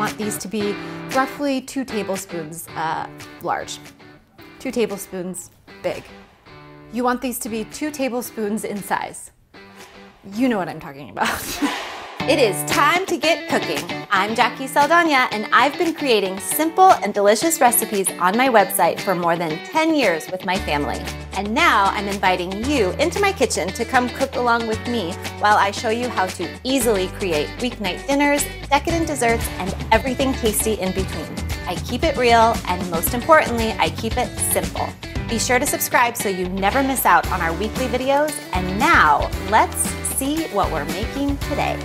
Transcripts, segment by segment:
want these to be roughly 2 tablespoons large, 2 tablespoons big. You want these to be 2 tablespoons in size. You know what I'm talking about. It is time to get cooking. I'm Jacqui Saldaña, and I've been creating simple and delicious recipes on my website for more than 10 years with my family. And now I'm inviting you into my kitchen to come cook along with me while I show you how to easily create weeknight dinners, decadent desserts, and everything tasty in between. I keep it real, and most importantly, I keep it simple. Be sure to subscribe so you never miss out on our weekly videos. And now, let's see what we're making today.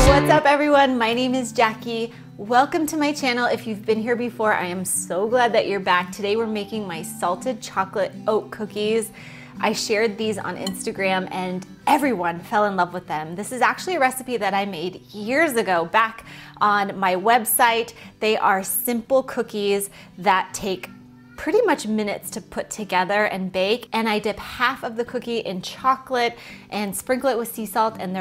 What's up everyone? My name is Jacqui. Welcome to my channel. If you've been here before, I am so glad that you're back. Today we're making my salted chocolate oat cookies. I shared these on Instagram and everyone fell in love with them. This is actually a recipe that I made years ago back on my website. They are simple cookies that take pretty much minutes to put together and bake. And I dip half of the cookie in chocolate and sprinkle it with sea salt, and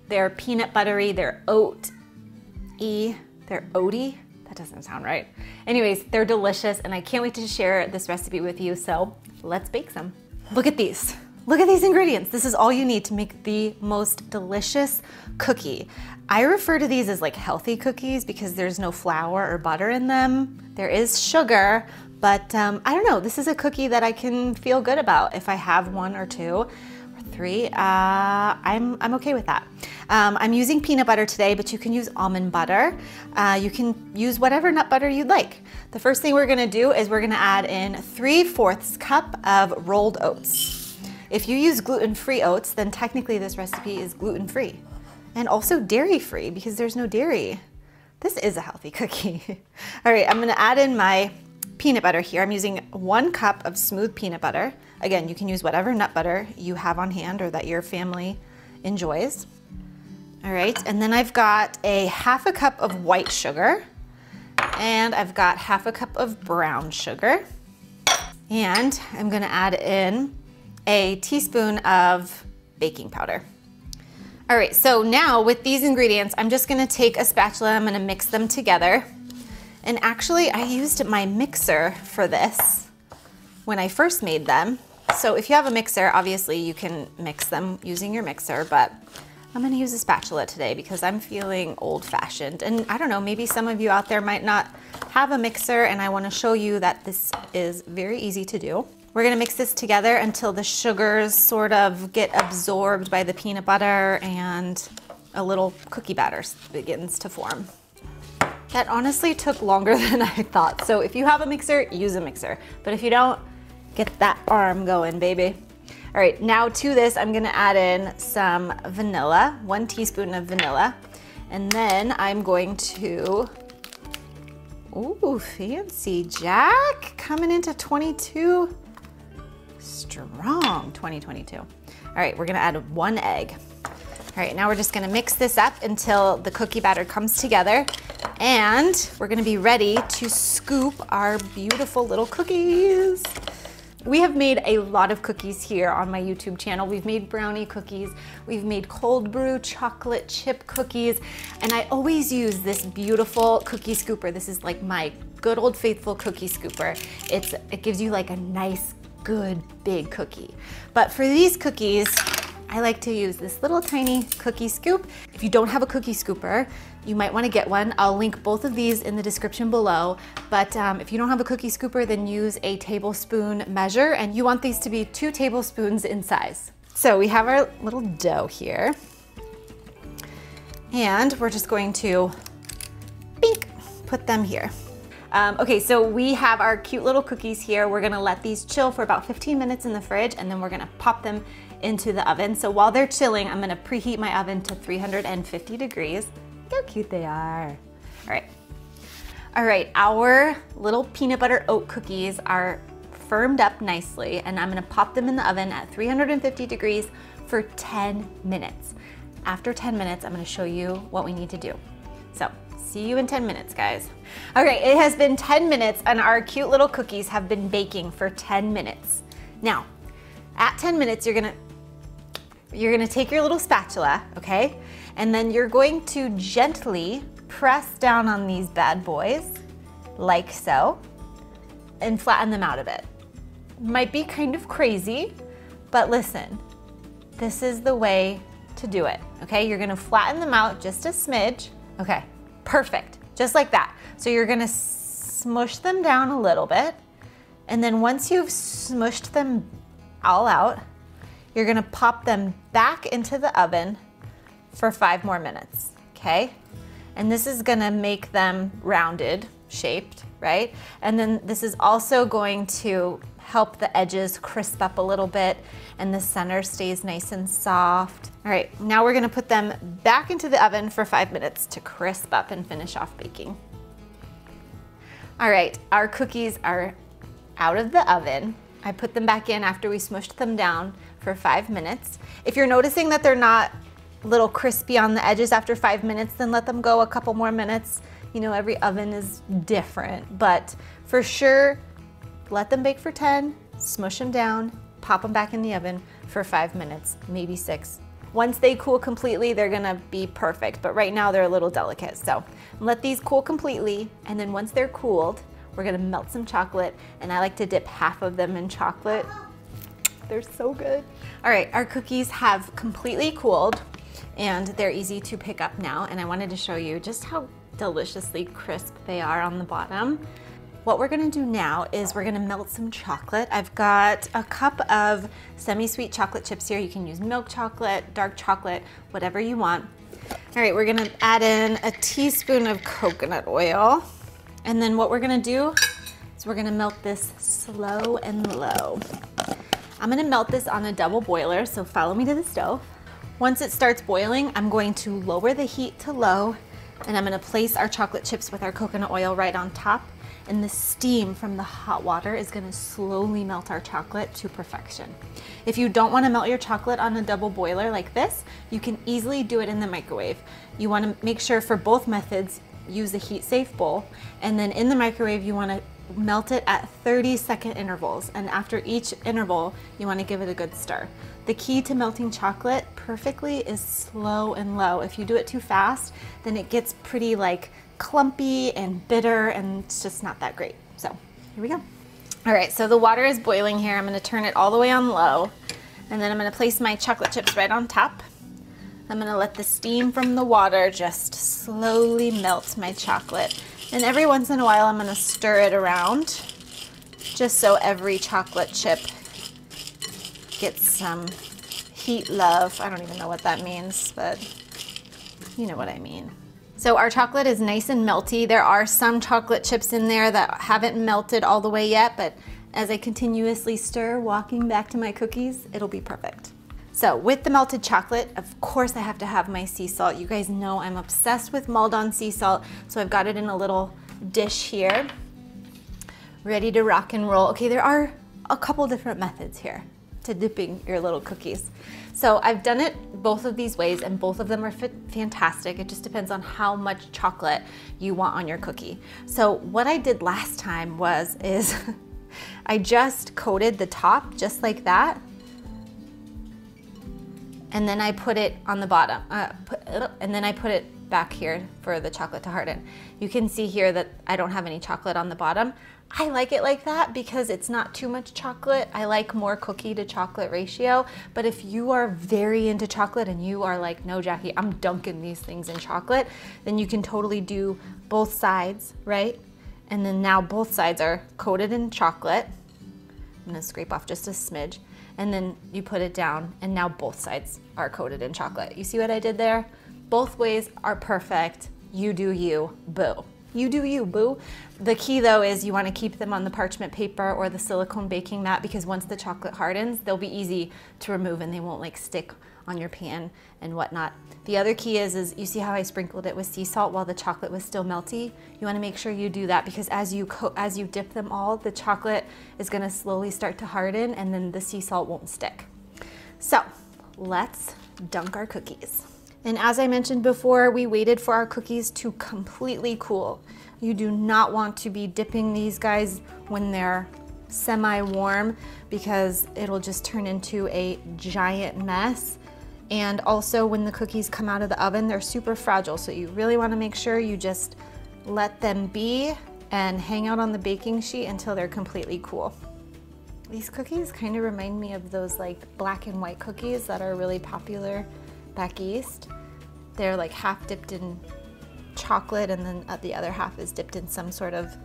they're peanut buttery, they're oat-y, they're oaty. That doesn't sound right. Anyways, they're delicious and I can't wait to share this recipe with you, so let's bake some. Look at these. Look at these ingredients. This is all you need to make the most delicious cookie. I refer to these as like healthy cookies because there's no flour or butter in them. There is sugar, but I don't know. This is a cookie that I can feel good about if I have 1 or 2 or 3. I'm okay with that. I'm using peanut butter today, but you can use almond butter. You can use whatever nut butter you'd like. The first thing we're gonna do is we're gonna add in 3/4 cup of rolled oats. If you use gluten-free oats, then technically this recipe is gluten-free and also dairy-free because there's no dairy. This is a healthy cookie. All right, I'm gonna add in my peanut butter here. I'm using 1 cup of smooth peanut butter. Again, you can use whatever nut butter you have on hand or that your family enjoys. All right, and then I've got a 1/2 cup of white sugar, and I've got 1/2 cup of brown sugar, and I'm gonna add in a teaspoon of baking powder. All right, so now with these ingredients, I'm just gonna take a spatula, I'm gonna mix them together. And actually, I used my mixer for this when I first made them. So if you have a mixer, obviously you can mix them using your mixer, but I'm gonna use a spatula today because I'm feeling old-fashioned. And I don't know, maybe some of you out there might not have a mixer, and I wanna show you that this is very easy to do. We're gonna mix this together until the sugars sort of get absorbed by the peanut butter and a little cookie batter begins to form. That honestly took longer than I thought. So if you have a mixer, use a mixer. But if you don't, get that arm going, baby. All right, now to this, I'm gonna add in some vanilla, 1 teaspoon of vanilla. And then I'm going to, ooh, fancy Jack, coming into 22, strong 2022. All right, we're gonna add 1 egg. All right, now we're just gonna mix this up until the cookie batter comes together, and we're gonna be ready to scoop our beautiful little cookies. We have made a lot of cookies here on my YouTube channel. We've made brownie cookies, we've made cold brew chocolate chip cookies, and I always use this beautiful cookie scooper. This is like my good old faithful cookie scooper. It gives you like a nice, good, big cookie. But for these cookies, I like to use this little tiny cookie scoop. If you don't have a cookie scooper, you might want to get one. I'll link both of these in the description below. But if you don't have a cookie scooper, then use a tablespoon measure, and you want these to be 2 tablespoons in size. So we have our little dough here, and we're just going to bink, put them here. Okay, so we have our cute little cookies here. We're gonna let these chill for about 15 minutes in the fridge, and then we're gonna pop them into the oven. So while they're chilling, I'm gonna preheat my oven to 350 degrees. Look how cute they are. All right, our little peanut butter oat cookies are firmed up nicely, and I'm gonna pop them in the oven at 350 degrees for 10 minutes. After 10 minutes, I'm gonna show you what we need to do. So, see you in 10 minutes, guys. Okay, it has been 10 minutes and our cute little cookies have been baking for 10 minutes. Now, at 10 minutes, you're gonna you're gonna take your little spatula, okay? And then you're going to gently press down on these bad boys, like so, and flatten them out a bit. Might be kind of crazy, but listen, this is the way to do it, okay? You're gonna flatten them out just a smidge. Okay, perfect, just like that. So you're gonna smush them down a little bit, and then once you've smushed them all out, you're gonna pop them back into the oven for 5 more minutes, okay? And this is gonna make them rounded shaped, right? And then this is also going to help the edges crisp up a little bit and the center stays nice and soft. All right, now we're gonna put them back into the oven for 5 minutes to crisp up and finish off baking. All right, our cookies are out of the oven. I put them back in after we smushed them down for 5 minutes. If you're noticing that they're not a little crispy on the edges after 5 minutes, then let them go a couple more minutes. You know, every oven is different, but for sure, let them bake for 10, smush them down, pop them back in the oven for 5 minutes, maybe 6. Once they cool completely, they're gonna be perfect, but right now they're a little delicate. So let these cool completely, and then once they're cooled, we're gonna melt some chocolate, and I like to dip half of them in chocolate. They're so good. All right, our cookies have completely cooled, and they're easy to pick up now, and I wanted to show you just how deliciously crisp they are on the bottom. What we're gonna do now is we're gonna melt some chocolate. I've got a cup of semi-sweet chocolate chips here. You can use milk chocolate, dark chocolate, whatever you want. All right, we're gonna add in a teaspoon of coconut oil. And then what we're gonna do is we're gonna melt this slow and low. I'm gonna melt this on a double boiler, so follow me to the stove. Once it starts boiling, I'm going to lower the heat to low, and I'm gonna place our chocolate chips with our coconut oil right on top. And the steam from the hot water is gonna slowly melt our chocolate to perfection. If you don't wanna melt your chocolate on a double boiler like this, you can easily do it in the microwave. You wanna make sure for both methods, use a heat-safe bowl, and then in the microwave, you wanna melt it at 30-second intervals. And after each interval, you wanna give it a good stir. The key to melting chocolate perfectly is slow and low. If you do it too fast, then it gets pretty like clumpy and bitter, and it's just not that great. So here we go. All right, so the water is boiling here. I'm gonna turn it all the way on low, and then I'm gonna place my chocolate chips right on top. I'm gonna let the steam from the water just slowly melt my chocolate. And every once in a while, I'm gonna stir it around just so every chocolate chip gets some heat love. I don't even know what that means, but you know what I mean. So our chocolate is nice and melty. There are some chocolate chips in there that haven't melted all the way yet, but as I continuously stir, walking back to my cookies, it'll be perfect. So with the melted chocolate, of course I have to have my sea salt. You guys know I'm obsessed with Maldon sea salt, so I've got it in a little dish here, ready to rock and roll. Okay, there are a couple different methods here to dipping your little cookies. So I've done it both of these ways, and both of them are fantastic. It just depends on how much chocolate you want on your cookie. So what I did last time is I just coated the top just like that, and then I put it on the bottom, and then I put it back here for the chocolate to harden. You can see here that I don't have any chocolate on the bottom. I like it like that because it's not too much chocolate. I like more cookie to chocolate ratio, but if you are very into chocolate and you are like, no, Jacqui, I'm dunking these things in chocolate, then you can totally do both sides, right? And then now both sides are coated in chocolate. I'm gonna scrape off just a smidge, and then you put it down, and now both sides are coated in chocolate. You see what I did there? Both ways are perfect. You do you, boo. You do you, boo. The key though is you want to keep them on the parchment paper or the silicone baking mat, because once the chocolate hardens, they'll be easy to remove and they won't like stick on your pan and whatnot. The other key is you see how I sprinkled it with sea salt while the chocolate was still melty? You want to make sure you do that, because as you dip them all, the chocolate is going to slowly start to harden and then the sea salt won't stick. So let's dunk our cookies. And as I mentioned before, we waited for our cookies to completely cool. You do not want to be dipping these guys when they're semi-warm, because it'll just turn into a giant mess. And also when the cookies come out of the oven, they're super fragile. So you really want to make sure you just let them be and hang out on the baking sheet until they're completely cool. These cookies kind of remind me of those like black and white cookies that are really popular back east. They're like half dipped in chocolate and then the other half is dipped in some sort of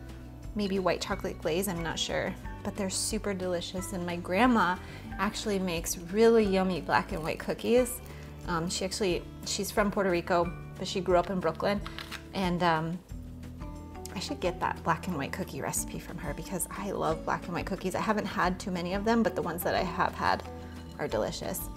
maybe white chocolate glaze, I'm not sure. But they're super delicious, and my grandma actually makes really yummy black and white cookies. She's from Puerto Rico, but she grew up in Brooklyn, and I should get that black and white cookie recipe from her because I love black and white cookies. I haven't had too many of them, but the ones that I have had are delicious.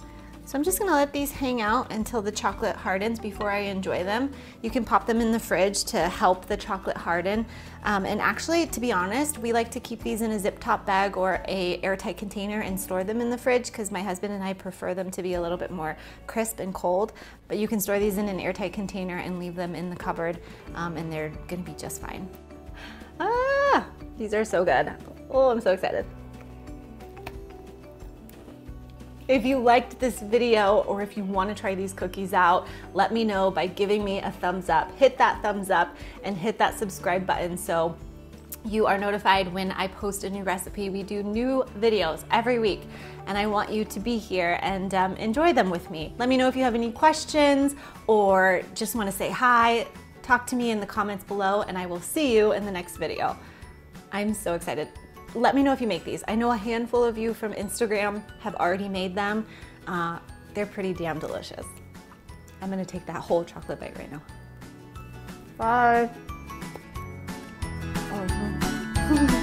So I'm just gonna let these hang out until the chocolate hardens before I enjoy them. You can pop them in the fridge to help the chocolate harden. And actually, to be honest, we like to keep these in a zip top bag or a airtight container and store them in the fridge because my husband and I prefer them to be a little bit more crisp and cold. But you can store these in an airtight container and leave them in the cupboard, and they're gonna be just fine. Ah, these are so good. Oh, I'm so excited. If you liked this video or if you want to try these cookies out, let me know by giving me a thumbs up. Hit that thumbs up and hit that subscribe button so you are notified when I post a new recipe. We do new videos every week and I want you to be here and enjoy them with me. Let me know if you have any questions or just want to say hi. Talk to me in the comments below and I will see you in the next video. I'm so excited. Let me know if you make these. I know a handful of you from Instagram have already made them. They're pretty damn delicious. I'm gonna take that whole chocolate bite right now. Bye. Oh.